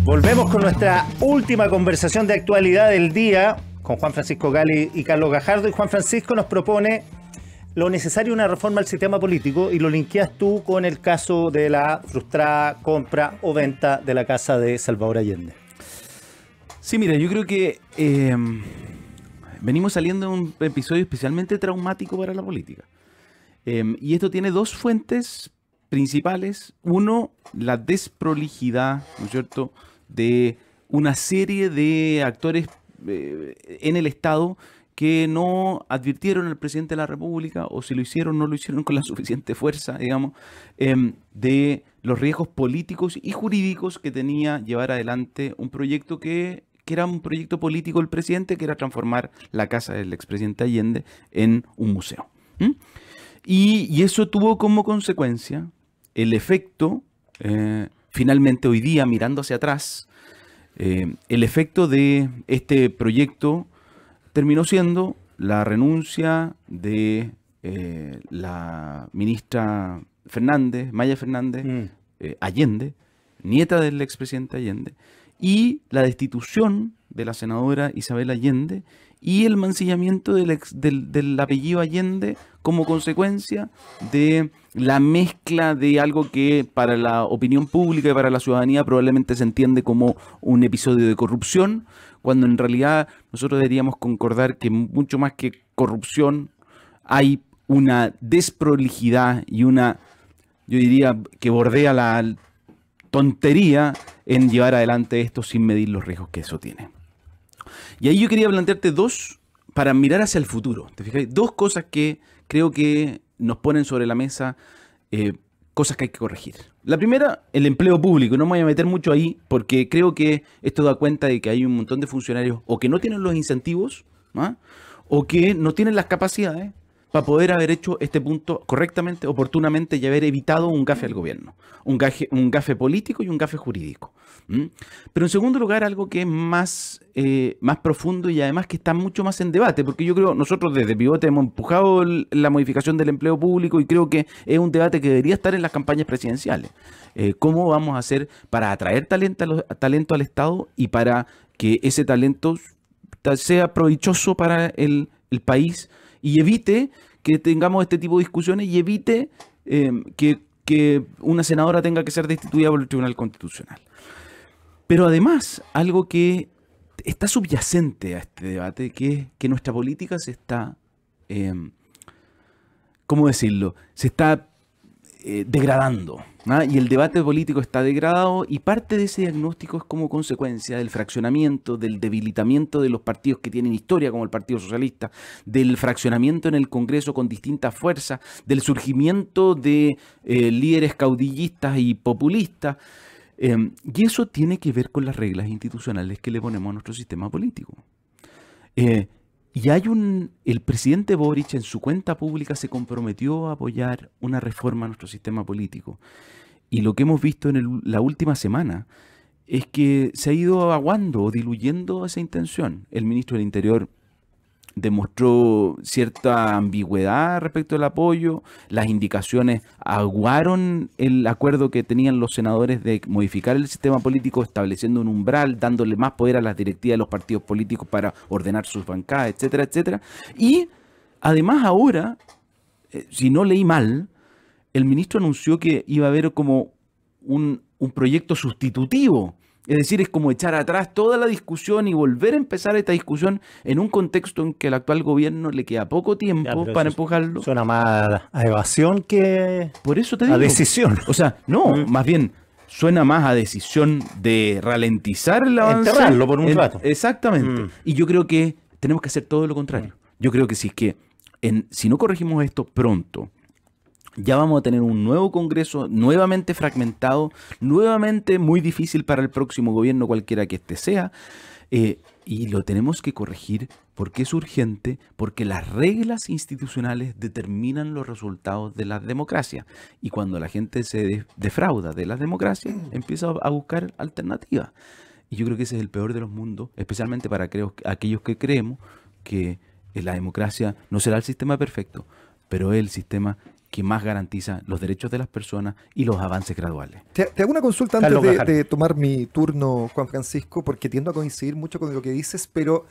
Volvemos con nuestra última conversación de actualidad del día con Juan Francisco Gali y Carlos Gajardo. Y Juan Francisco nos propone lo necesario una reforma al sistema político y lo linkeas tú con el caso de la frustrada compra o venta de la casa de Salvador Allende. Sí, mira, yo creo que venimos saliendo de un episodio especialmente traumático para la política. Y esto tiene dos fuentes principales. Uno, la desprolijidad, ¿no es cierto?, de una serie de actores en el Estado que no advirtieron al presidente de la República, o si lo hicieron, no lo hicieron con la suficiente fuerza, digamos, de los riesgos políticos y jurídicos que tenía llevar adelante un proyecto que era un proyecto político del presidente, que era transformar la casa del expresidente Allende en un museo. Y eso tuvo como consecuencia el efecto, finalmente hoy día, mirando hacia atrás, el efecto de este proyecto terminó siendo la renuncia de la ministra Fernández, Maya Fernández, Allende, nieta del expresidente Allende, y la destitución de la senadora Isabel Allende y el mancillamiento del apellido Allende como consecuencia de la mezcla de algo que para la opinión pública y para la ciudadanía probablemente se entiende como un episodio de corrupción, cuando en realidad nosotros deberíamos concordar que mucho más que corrupción hay una desprolijidad y una, yo diría, que bordea la tontería en llevar adelante esto sin medir los riesgos que eso tiene. Y ahí yo quería plantearte dos, para mirar hacia el futuro, ¿te fijas? Dos cosas que creo que nos ponen sobre la mesa, cosas que hay que corregir. La primera, el empleo público. No me voy a meter mucho ahí porque creo que esto da cuenta de que hay un montón de funcionarios o que no tienen los incentivos, ¿no?, o que no tienen las capacidades para poder haber hecho este punto correctamente, oportunamente y haber evitado un gafe al gobierno. Un gafe político y un gafe jurídico. Pero en segundo lugar, algo que es más profundo y además que está mucho más en debate, porque yo creo, nosotros desde Pivote hemos empujado la modificación del empleo público y creo que es un debate que debería estar en las campañas presidenciales. ¿Cómo vamos a hacer para atraer talento al Estado y para que ese talento sea provechoso para el país y evite que tengamos este tipo de discusiones y evite que una senadora tenga que ser destituida por el Tribunal Constitucional? Pero además, algo que está subyacente a este debate, que es que nuestra política se está, ¿cómo decirlo?, se está degradando, ¿no? Y el debate político está degradado y parte de ese diagnóstico es como consecuencia del fraccionamiento, del debilitamiento de los partidos que tienen historia, como el Partido Socialista, del fraccionamiento en el Congreso con distintas fuerzas, del surgimiento de líderes caudillistas y populistas. Y eso tiene que ver con las reglas institucionales que le ponemos a nuestro sistema político. Y el presidente Boric en su cuenta pública se comprometió a apoyar una reforma a nuestro sistema político. Y lo que hemos visto en la última semana es que se ha ido aguando o diluyendo esa intención. El ministro del Interior demostró cierta ambigüedad respecto al apoyo, las indicaciones aguaron el acuerdo que tenían los senadores de modificar el sistema político, estableciendo un umbral, dándole más poder a las directivas de los partidos políticos para ordenar sus bancadas, etcétera, etcétera. Y además ahora, si no leí mal, el ministro anunció que iba a haber como un proyecto sustitutivo. Es decir, es como echar atrás toda la discusión y volver a empezar esta discusión en un contexto en que al actual gobierno le queda poco tiempo para empujarlo. Suena más a evasión que por eso te digo, a decisión. O sea, no, más bien suena más a decisión de ralentizar el avance. Enterrarlo por un rato. Exactamente. Y yo creo que tenemos que hacer todo lo contrario. Yo creo que si no corregimos esto pronto, ya vamos a tener un nuevo Congreso nuevamente fragmentado, nuevamente muy difícil para el próximo gobierno, cualquiera que este sea, y lo tenemos que corregir porque es urgente, porque las reglas institucionales determinan los resultados de la democracia. Y cuando la gente se defrauda de la democracia, empieza a buscar alternativas. Y yo creo que ese es el peor de los mundos, especialmente para aquellos que creemos que la democracia no será el sistema perfecto, pero es el sistema que más garantiza los derechos de las personas y los avances graduales. Te hago una consulta Carlos antes Gajardo. de tomar mi turno, Juan Francisco, porque tiendo a coincidir mucho con lo que dices, pero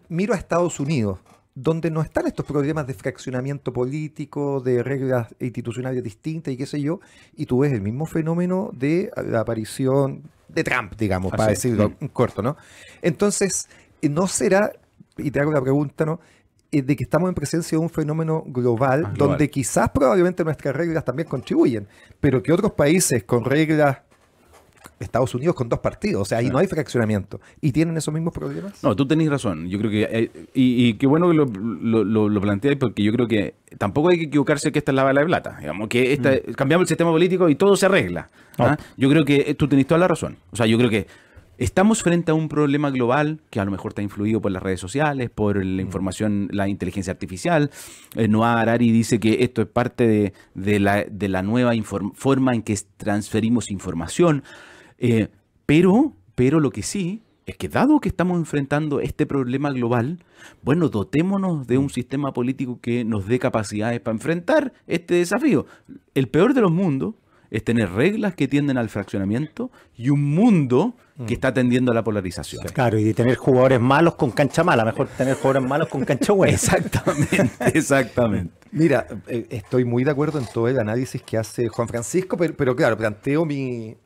miro a Estados Unidos, donde no están estos problemas de fraccionamiento político, de reglas institucionales distintas y qué sé yo, y tú ves el mismo fenómeno de la aparición de Trump, digamos, para decirlo en corto, ¿no? Entonces, ¿no será, y te hago la pregunta, ¿no?, de que estamos en presencia de un fenómeno global, donde quizás probablemente nuestras reglas también contribuyen, pero que otros países con reglas, Estados Unidos con 2 partidos, o sea, ahí no hay fraccionamiento, y tienen esos mismos problemas? No, tú tenés razón. Yo creo que, y qué bueno que lo planteáis, porque yo creo que tampoco hay que equivocarse que esta es la bala de plata. Digamos, que cambiamos el sistema político y todo se arregla. ¿Ah? Yo creo que tú tenés toda la razón. O sea, yo creo que estamos frente a un problema global que a lo mejor está influido por las redes sociales, por la información, la inteligencia artificial. Noah Harari dice que esto es parte de la nueva forma en que transferimos información. Pero lo que sí es que dado que estamos enfrentando este problema global, bueno, dotémonos de un sistema político que nos dé capacidades para enfrentar este desafío. El peor de los mundos es tener reglas que tienden al fraccionamiento y un mundo que está tendiendo a la polarización. Claro, y tener jugadores malos con cancha mala, mejor tener jugadores malos con cancha buena. Exactamente. Mira, estoy muy de acuerdo en todo el análisis que hace Juan Francisco, pero claro, planteo mi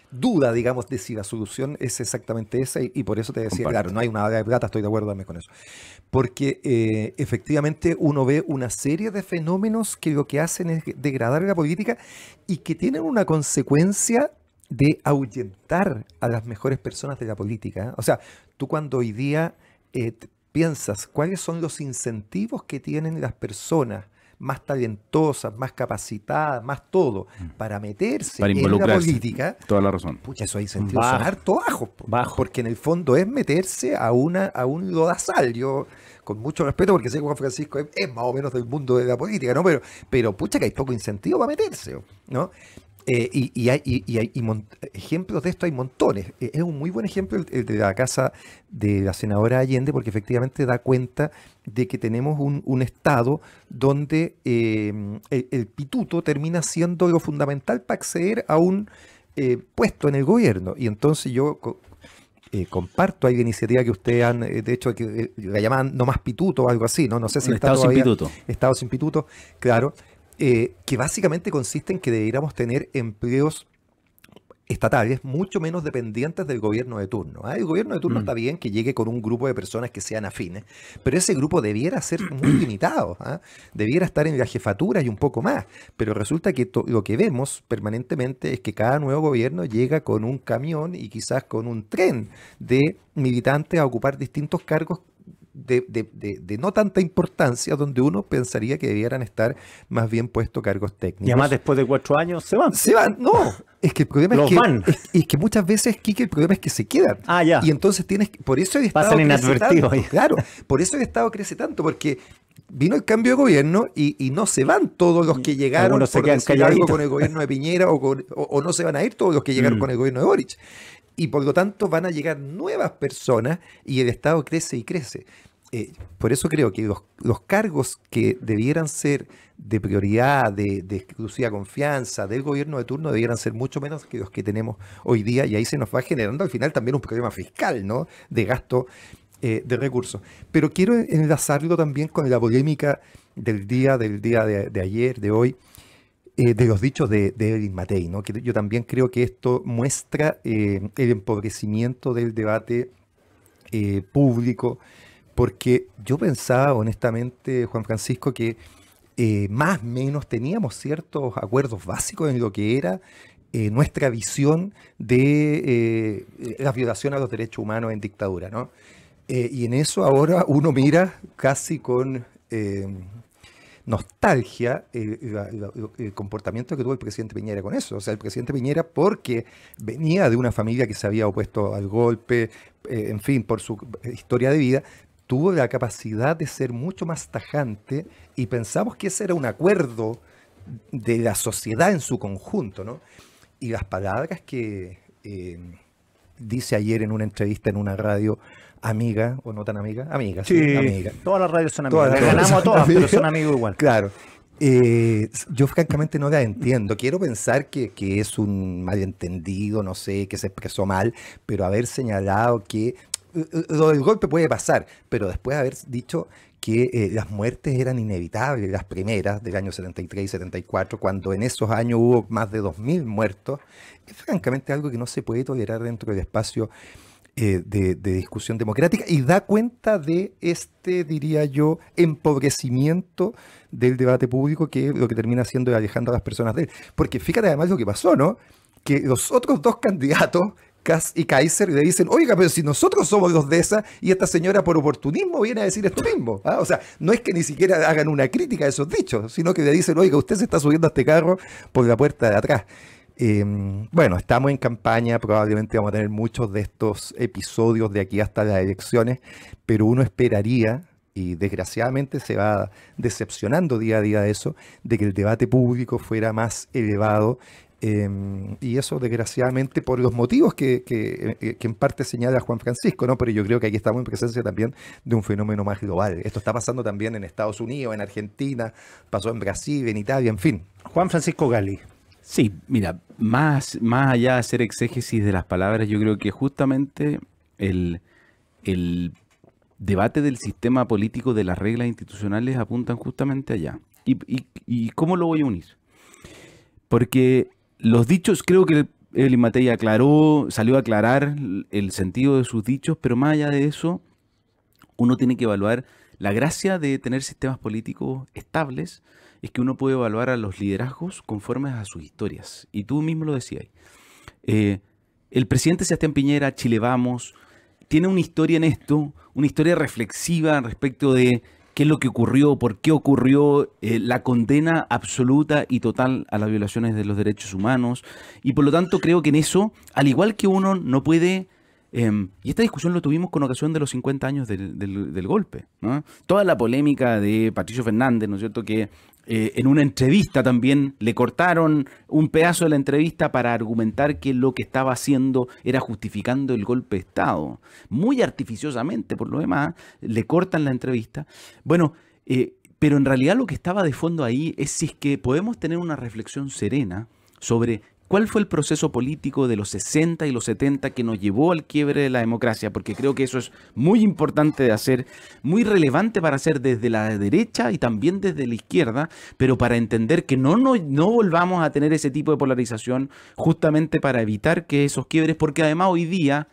duda, digamos, de si la solución es exactamente esa, y por eso te decía, claro, no hay una bala de plata, estoy de acuerdo también con eso. Porque efectivamente uno ve una serie de fenómenos que lo que hacen es degradar la política y que tienen una consecuencia de ahuyentar a las mejores personas de la política. O sea, tú cuando hoy día piensas cuáles son los incentivos que tienen las personas más talentosas, más capacitadas, más todo, para meterse para en la política, toda la razón. pucha, esos incentivos son harto bajos, porque en el fondo es meterse a un lodazal. Yo, con mucho respeto, porque sé que Juan Francisco es más o menos del mundo de la política, ¿no? Pero pucha, que hay poco incentivo para meterse, ¿no? Y hay ejemplos de esto, hay montones. Es un muy buen ejemplo el de la casa de la senadora Allende, porque efectivamente da cuenta de que tenemos un Estado donde el pituto termina siendo lo fundamental para acceder a un puesto en el gobierno. Y entonces yo comparto ahí la iniciativa que ustedes han, de hecho, que la llaman no más pituto o algo así, ¿no? No sé si está Estado sin todavía pituto. Estado sin pituto, claro. Que básicamente consiste en que deberíamos tener empleos estatales mucho menos dependientes del gobierno de turno. El gobierno de turno está bien que llegue con un grupo de personas que sean afines, pero ese grupo debiera ser muy limitado, debiera estar en la jefatura y un poco más, pero resulta que lo que vemos permanentemente es que cada nuevo gobierno llega con un camión y quizás con un tren de militantes a ocupar distintos cargos de no tanta importancia, donde uno pensaría que debieran estar más bien puestos cargos técnicos. Y además después de 4 años se van. Se van, no. Es que el problema es que muchas veces, Quique, el problema es que se quedan. Ya. Y entonces por eso el Estado pasan crece inadvertidos. tanto. Claro, por eso el Estado crece tanto, porque vino el cambio de gobierno y no se van todos los que llegaron Algunos se por quedan decir algo calladitos. con el gobierno de Piñera o no se van a ir todos los que llegaron con el gobierno de Boric. Y por lo tanto van a llegar nuevas personas y el Estado crece y crece. Por eso creo que los cargos que debieran ser de prioridad, de exclusiva confianza del gobierno de turno, debieran ser mucho menos que los que tenemos hoy día, y ahí se nos va generando al final también un problema fiscal, ¿no?, de gasto de recursos. Pero quiero enlazarlo también con la polémica del día de ayer, de hoy, de los dichos de Evelyn Matei, ¿no? Que yo también creo que esto muestra el empobrecimiento del debate público, porque yo pensaba honestamente, Juan Francisco, que más o menos teníamos ciertos acuerdos básicos en lo que era nuestra visión de la violación a los derechos humanos en dictadura, ¿no? Y en eso ahora uno mira casi con nostalgia el comportamiento que tuvo el presidente Piñera con eso. O sea, el presidente Piñera, porque venía de una familia que se había opuesto al golpe, en fin, por su historia de vida, tuvo la capacidad de ser mucho más tajante, y pensamos que ese era un acuerdo de la sociedad en su conjunto, ¿no? Y las palabras que dice ayer en una entrevista en una radio amiga, o no tan amiga, amiga, Sí, amiga. todas las radios son Todas amigas. las Le radios ganamos a son todas, pero amigas. son amigos igual. Claro. Yo francamente no la entiendo. Quiero pensar que es un malentendido, no sé, que se expresó mal, pero haber señalado que lo del golpe puede pasar, pero después de haber dicho que las muertes eran inevitables, las primeras del año 73 y 74, cuando en esos años hubo más de 2000 muertos, es francamente algo que no se puede tolerar dentro del espacio de discusión democrática y da cuenta de diría yo, empobrecimiento del debate público, que lo que termina haciendo es alejando a las personas de él. Porque fíjate además lo que pasó, ¿no? Que los otros dos candidatos, Kass y Kaiser, le dicen, oiga, pero si nosotros somos los de esa, y esta señora por oportunismo viene a decir esto mismo. ¿Ah? O sea, no es que ni siquiera hagan una crítica a esos dichos, sino que le dicen, oiga, usted se está subiendo a este carro por la puerta de atrás. Bueno, estamos en campaña, probablemente vamos a tener muchos de estos episodios de aquí hasta las elecciones, pero uno esperaría, y desgraciadamente se va decepcionando día a día eso, de que el debate público fuera más elevado, y eso desgraciadamente por los motivos que en parte señala Juan Francisco, ¿no? Pero yo creo que aquí estamos en presencia también de un fenómeno más global. Esto está pasando también en Estados Unidos, en Argentina, pasó en Brasil, en Italia, en fin. Juan Francisco Gali. Sí, mira, más allá de hacer exégesis de las palabras, yo creo que justamente el debate del sistema político, de las reglas institucionales, apuntan justamente allá. ¿Y cómo lo voy a unir? Porque los dichos, creo que Evelyn Matei salió a aclarar el sentido de sus dichos, pero más allá de eso, uno tiene que evaluar la gracia de tener sistemas políticos estables. Es que uno puede evaluar a los liderazgos conforme a sus historias. Y tú mismo lo decías. El presidente Sebastián Piñera, Chile Vamos, tiene una historia en esto, una historia reflexiva respecto de qué es lo que ocurrió, por qué ocurrió, la condena absoluta y total a las violaciones de los derechos humanos. Y por lo tanto creo que en eso, al igual que uno no puede... y esta discusión lo tuvimos con ocasión de los 50 años del golpe, ¿no? Toda la polémica de Patricio Fernández, ¿no es cierto?, que en una entrevista también le cortaron un pedazo de la entrevista para argumentar que lo que estaba haciendo era justificando el golpe de Estado. Muy artificiosamente, por lo demás, le cortan la entrevista. Bueno, pero en realidad lo que estaba de fondo ahí es si es que podemos tener una reflexión serena sobre ¿cuál fue el proceso político de los 60 y los 70 que nos llevó al quiebre de la democracia? Porque creo que eso es muy importante de hacer, muy relevante para hacer desde la derecha y también desde la izquierda, pero para entender que no volvamos a tener ese tipo de polarización, justamente para evitar que esos quiebres, porque además hoy día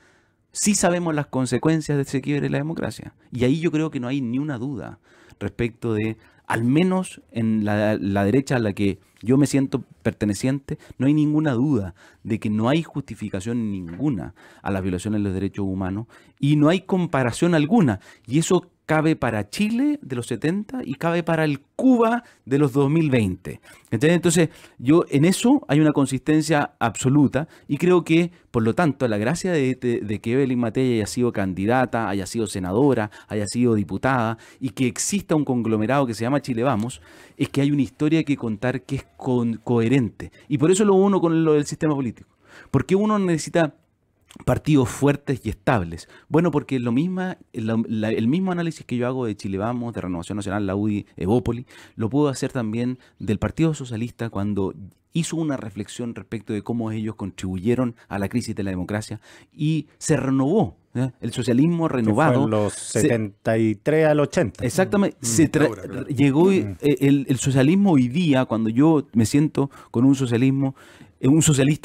sí sabemos las consecuencias de ese quiebre de la democracia. Y ahí yo creo que no hay ni una duda respecto de, al menos en la derecha a la que yo me siento perteneciente, no hay ninguna duda de que no hay justificación ninguna a las violaciones de los derechos humanos y no hay comparación alguna. Y eso cabe para Chile de los 70 y cabe para el Cuba de los 2020. ¿Entiendes? Entonces, yo en eso hay una consistencia absoluta y creo que, por lo tanto, la gracia de que Evelyn Matei haya sido candidata, haya sido senadora, haya sido diputada y que exista un conglomerado que se llama Chile Vamos, es que hay una historia que contar que es coherente. Y por eso lo uno con lo del sistema político. Porque uno necesita partidos fuertes y estables. Bueno, porque el mismo análisis que yo hago de Chile Vamos, de Renovación Nacional, la UDI, Evópoli, lo puedo hacer también del Partido Socialista cuando hizo una reflexión respecto de cómo ellos contribuyeron a la crisis de la democracia y se renovó. El socialismo renovado. Fue en los 73 al 80. Exactamente. Llegó el socialismo hoy día, cuando yo me siento con un socialista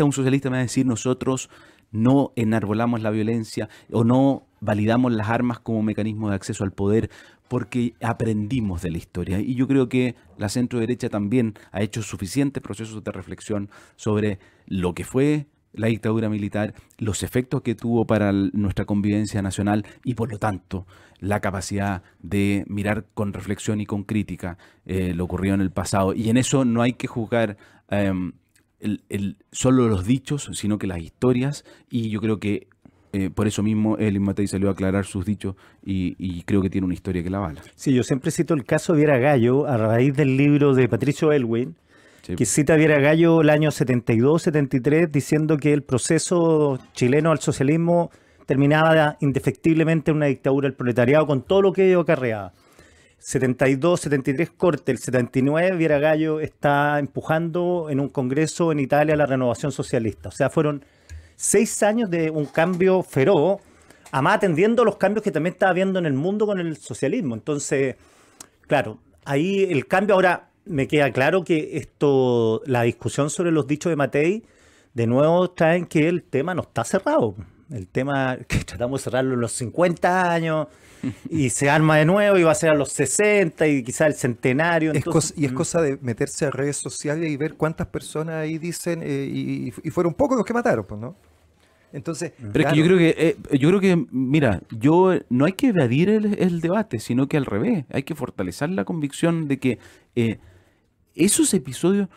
me va a decir, nosotros no enarbolamos la violencia o no validamos las armas como mecanismo de acceso al poder porque aprendimos de la historia. Y yo creo que la centro derecha también ha hecho suficientes procesos de reflexión sobre lo que fue la dictadura militar, los efectos que tuvo para nuestra convivencia nacional y por lo tanto la capacidad de mirar con reflexión y con crítica lo ocurrido en el pasado. Y en eso no hay que juzgar solo los dichos, sino que las historias, y yo creo que por eso mismo Evelyn Matei salió a aclarar sus dichos y creo que tiene una historia que la avala. Sí, yo siempre cito el caso de Viera Gallo a raíz del libro de Patricio Elwin, Sí. que cita a Viera-Gallo el año 72, 73, diciendo que el proceso chileno al socialismo terminaba indefectiblemente en una dictadura del proletariado con todo lo que ello acarreaba. 72, 73 corte, el 79 Viera-Gallo está empujando en un congreso en Italia la renovación socialista. O sea, fueron 6 años de un cambio feroz, además atendiendo a los cambios que también estaba habiendo en el mundo con el socialismo. Entonces, claro, ahí el cambio. Ahora me queda claro que esto, la discusión sobre los dichos de Matei, de nuevo traen que el tema no está cerrado. El tema que tratamos de cerrarlo en los 50 años y se arma de nuevo y va a ser a los 60 y quizás el centenario. Entonces, Es cosa de meterse a redes sociales y ver cuántas personas ahí dicen, y fueron pocos los que mataron, pues, ¿no? Entonces, Pero claro, es que yo creo que, mira, no hay que evadir el debate, sino que al revés, hay que fortalecer la convicción de que esos episodios,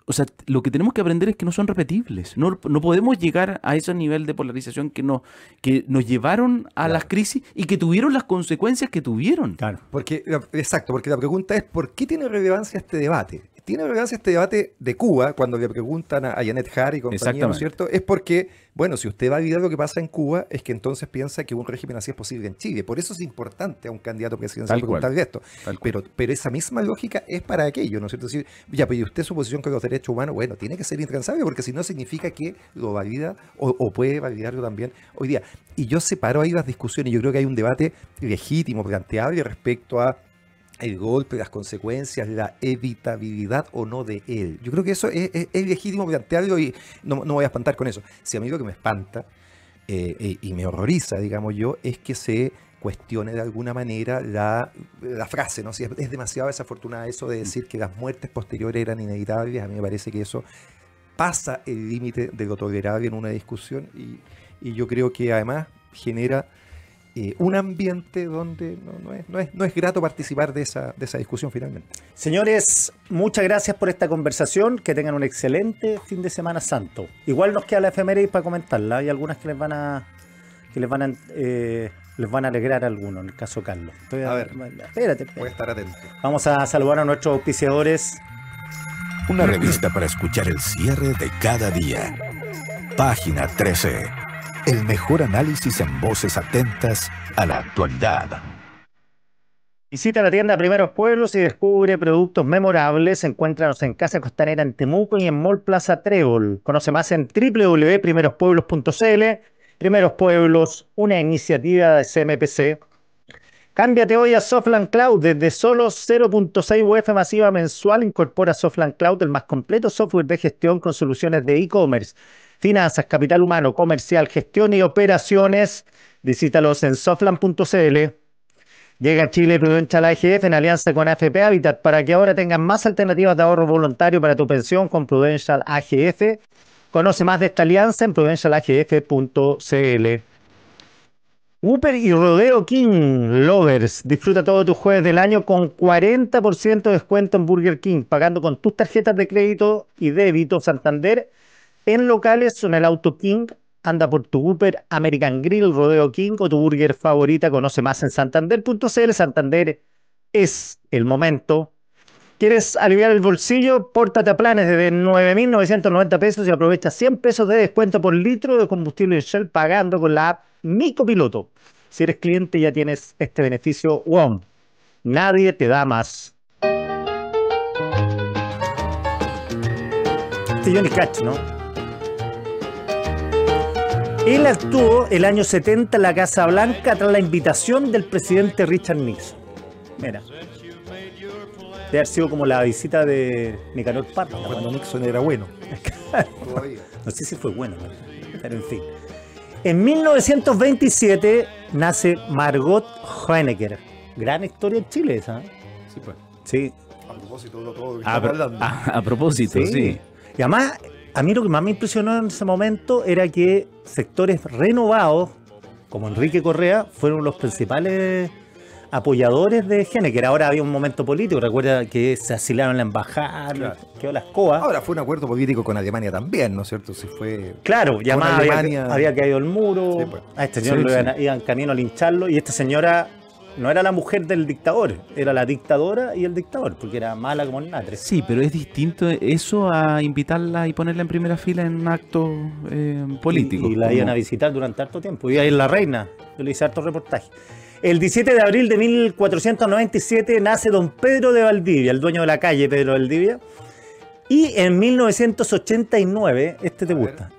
o sea, lo que tenemos que aprender es que no son repetibles. No podemos llegar a ese nivel de polarización que nos llevaron a las crisis y que tuvieron las consecuencias que tuvieron. claro. porque la pregunta es, ¿por qué tiene relevancia este debate? Tiene relevancia este debate de Cuba, cuando le preguntan a Janet Harry y compañía, ¿no es cierto? Es porque, bueno, si usted va a olvidar lo que pasa en Cuba, es que entonces piensa que un régimen así es posible en Chile. Por eso es importante a un candidato presidencial Tal cual. preguntarle esto. Tal cual. Pero esa misma lógica es para aquello, ¿no es cierto? Es decir, ya, pues, ¿y usted su posición con los derechos humanos? Bueno, tiene que ser intransable, porque si no significa que lo valida o puede validarlo también hoy día. Y yo separo ahí las discusiones. Yo creo que hay un debate legítimo, planteable respecto a el golpe, las consecuencias, la evitabilidad o no de él. Yo creo que eso es legítimo plantearlo y no me voy a espantar con eso. Si a mí lo que me espanta y me horroriza, digamos yo, es que se cuestione de alguna manera la frase, ¿no? Si es demasiado desafortunada eso de decir que las muertes posteriores eran inevitables. A mí me parece que eso pasa el límite de lo tolerable en una discusión y yo creo que además genera un ambiente donde no es grato participar de esa discusión finalmente. Señores, muchas gracias por esta conversación. Que tengan un excelente fin de Semana Santo. Igual nos queda la efeméride para comentarla. Hay algunas que les van a alegrar a algunos, en el caso Carlos. A ver. Espérate. Voy a estar atento. Vamos a saludar a nuestros auspiciadores. Una revista para escuchar el cierre de cada día. Página 13. El mejor análisis en voces atentas a la actualidad. Visita la tienda Primeros Pueblos y descubre productos memorables. Encuéntranos en Casa Costanera en Temuco y en Mall Plaza Trébol. Conoce más en www.primerospueblos.cl. Primeros Pueblos, una iniciativa de CMPC. Cámbiate hoy a Softland Cloud. Desde solo 0.6 UF masiva mensual, incorpora Softland Cloud, el más completo software de gestión con soluciones de e-commerce, finanzas, capital humano, comercial, gestión y operaciones. Visítalos en softland.cl. Llega a Chile Prudential AGF en alianza con AFP Habitat para que ahora tengan más alternativas de ahorro voluntario para tu pensión con Prudential AGF. Conoce más de esta alianza en prudentialagf.cl. Whopper y Rodeo King Lovers. Disfruta todo tu jueves del año con 40% de descuento en Burger King, pagando con tus tarjetas de crédito y débito Santander en locales o en el Auto King. Anda por tu Whopper, American Grill, Rodeo King o tu burger favorita. Conoce más en santander.cl. Santander es el momento. ¿Quieres aliviar el bolsillo? Pórtate a planes desde 9.990 pesos y aprovecha 100 pesos de descuento por litro de combustible en Shell pagando con la app Mi Copiloto. Si eres cliente ya tienes este beneficio WOM. Nadie te da más. Este Johnny Cash, ¿no? Él actuó el año 70 en la Casa Blanca tras la invitación del presidente Richard Nixon. Mira. Debe haber sido como la visita de Nicanor Parra. Cuando Nixon era bueno. No sé si fue bueno, pero en fin. En 1927 nace Margot Honecker. Gran historia en Chile esa. Sí, pues. Sí. A propósito de todo lo que A, estamos hablando. a propósito, sí. Y además, a mí lo que más me impresionó en ese momento era que sectores renovados, como Enrique Correa, fueron los principales apoyadores de Honecker. Ahora había un momento político, recuerda que se asilaron en la embajada, Claro. quedó la escoba. Ahora fue un acuerdo político con Alemania también, ¿no es cierto? Si fue... Claro, ya con más Alemania. había caído el muro, Sí, pues. a este señor Sí, lo sí. iban camino a lincharlo, y esta señora no era la mujer del dictador, era la dictadora y el dictador, porque era mala como el natre. Sí, pero es distinto eso a invitarla y ponerla en primera fila en un acto político. Y la iban a visitar durante harto tiempo. Iba a ir la reina. Yo le hice harto reportaje. El 17 de abril de 1497 nace don Pedro de Valdivia, el dueño de la calle Pedro de Valdivia. Y en 1989, te gusta,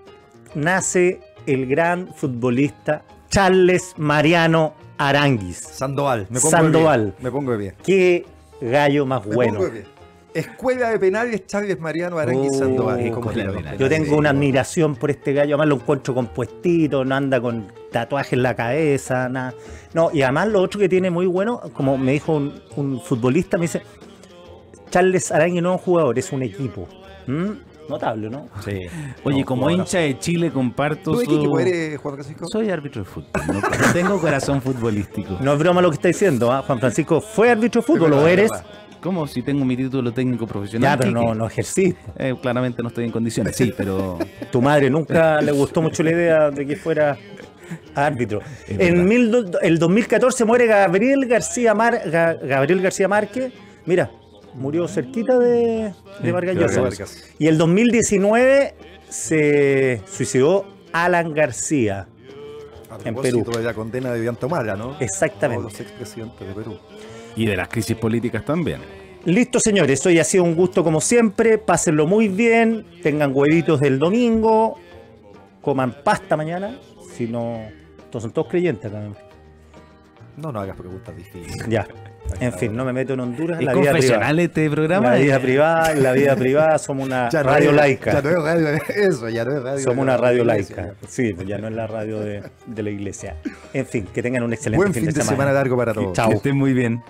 nace el gran futbolista Charles Mariano Aránguiz. Sandoval. Sandoval. Me pongo de pie. Qué gallo más Me bueno. pongo de pie. Escuela de Penales Charles Mariano Aránguiz Sandoval. Como Escuela de tiro. Penales. Yo tengo una admiración por este gallo, además lo encuentro compuestito, no anda con tatuajes en la cabeza, nada. No, y además lo otro que tiene muy bueno, como me dijo un futbolista, me dice, Charles Aránguiz no es un jugador, es un equipo. Notable, ¿no? Sí. Oye, No, como jugadorazo. hincha de Chile comparto ¿Tú de qué equipo su... eres, Juan Francisco? Soy árbitro de fútbol, no tengo corazón futbolístico. No es broma lo que está diciendo, ¿ah? Juan Francisco fue árbitro de fútbol, ¿lo eres? ¿Cómo? Si tengo mi título técnico profesional. Ya, pero ¿qué? no ejerciste. Claramente no estoy en condiciones, sí, pero... Tu madre nunca le gustó mucho la idea de que fuera árbitro. Es En el 2014 muere Gabriel García Márquez. Mira, murió cerquita de Vargas Llosa. Vargas. Y el 2019 se suicidó Alan García. A En propósito Perú. de la condena de Villantomala, ¿no? Exactamente. Todos los expresidentes de Perú. Y de las crisis políticas también. Listo, señores. Hoy ha sido un gusto como siempre. Pásenlo muy bien. Tengan huevitos del domingo. Coman pasta mañana. Si no, son todos creyentes también. No hagas preguntas difíciles. Ya. En fin, no me meto en Honduras. ¿Es La vida privada. confesional este programa? En la vida privada somos una Ya no radio es- laica. Ya no es radio, eso, ya no es radio. Somos de una la radio iglesia, laica. ya. Sí, pues ya no es la radio de la iglesia. En fin, que tengan un excelente Buen fin de semana largo para todos. Chao. Que estén muy bien.